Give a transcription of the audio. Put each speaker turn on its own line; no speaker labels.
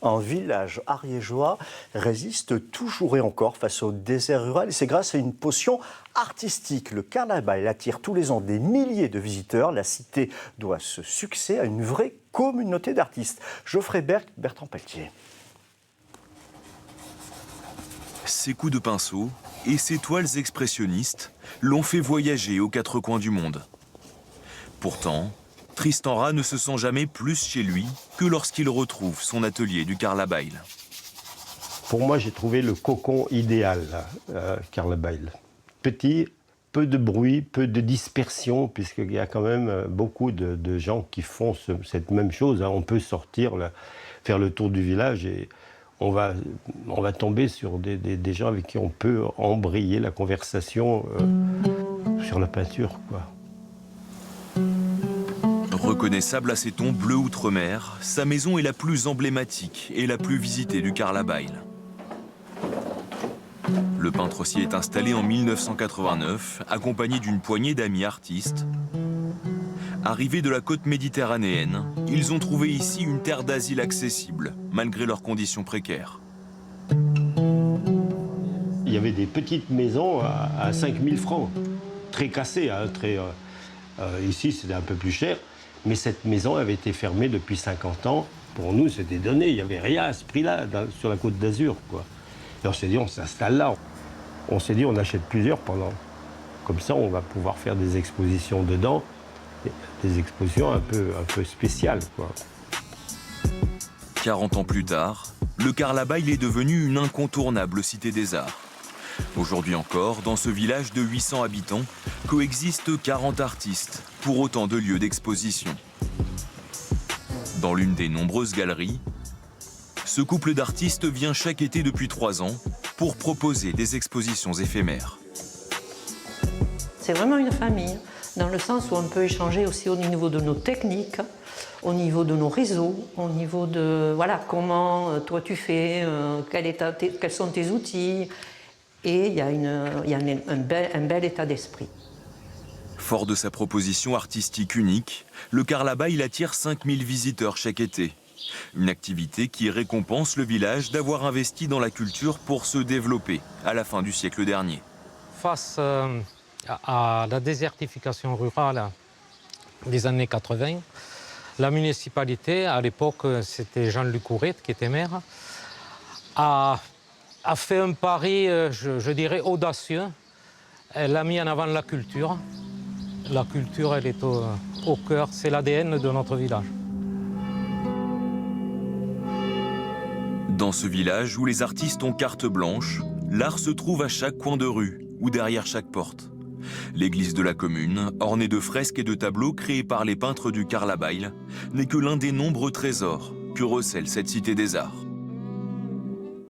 Un village ariégeois résiste toujours et encore face au désert rural et c'est grâce à une potion artistique. Le carnaval attire tous les ans des milliers de visiteurs. La cité doit ce succès à une vraie communauté d'artistes. Geoffrey Berck, Bertrand Pelletier.
Ses coups de pinceau et ses toiles expressionnistes l'ont fait voyager aux quatre coins du monde. Pourtant, Tristan Rat ne se sent jamais plus chez lui que lorsqu'il retrouve son atelier du Carlabail.
Pour moi, j'ai trouvé le cocon idéal, Carlabail. Petit, peu de bruit, peu de dispersion, puisqu'il y a quand même beaucoup de gens qui font cette même chose. On peut sortir, faire le tour du village et on va tomber sur des gens avec qui on peut embrayer la conversation sur la peinture, quoi.
Reconnaissable à ses tons bleu outre-mer, sa maison est la plus emblématique et la plus visitée du Carlabail. Le peintre s'y est installé en 1989, accompagné d'une poignée d'amis artistes. Arrivés de la côte méditerranéenne, ils ont trouvé ici une terre d'asile accessible, malgré leurs conditions précaires.
Il y avait des petites maisons à 5 000 francs, très cassées, hein, ici c'était un peu plus cher. Mais cette maison avait été fermée depuis 50 ans. Pour nous, c'était donné. Il n'y avait rien à ce prix-là sur la Côte d'Azur, quoi. Et on s'est dit, on s'installe là. On s'est dit, on achète plusieurs pendant. Comme ça, on va pouvoir faire des expositions dedans. Des expositions un peu spéciales, quoi.
40 ans plus tard, le Carlabail est devenu une incontournable cité des arts. Aujourd'hui encore, dans ce village de 800 habitants, coexistent 40 artistes pour autant de lieux d'exposition. Dans l'une des nombreuses galeries, ce couple d'artistes vient chaque été depuis 3 ans pour proposer des expositions éphémères.
C'est vraiment une famille, dans le sens où on peut échanger aussi au niveau de nos techniques, au niveau de nos réseaux, au niveau de voilà, comment toi tu fais, quels sont tes outils. Et il y a un bel état d'esprit.
Fort de sa proposition artistique unique, le Carlabail attire 5000 visiteurs chaque été. Une activité qui récompense le village d'avoir investi dans la culture pour se développer à la fin du siècle dernier.
Face à la désertification rurale des années 80, la municipalité, à l'époque c'était Jean-Luc Courette qui était maire, a fait un pari, je dirais, audacieux. Elle a mis en avant la culture. La culture, elle est au cœur, c'est l'ADN de notre village.
Dans ce village où les artistes ont carte blanche, l'art se trouve à chaque coin de rue ou derrière chaque porte. L'église de la commune, ornée de fresques et de tableaux créés par les peintres du Carlabail, n'est que l'un des nombreux trésors que recèle cette cité des arts.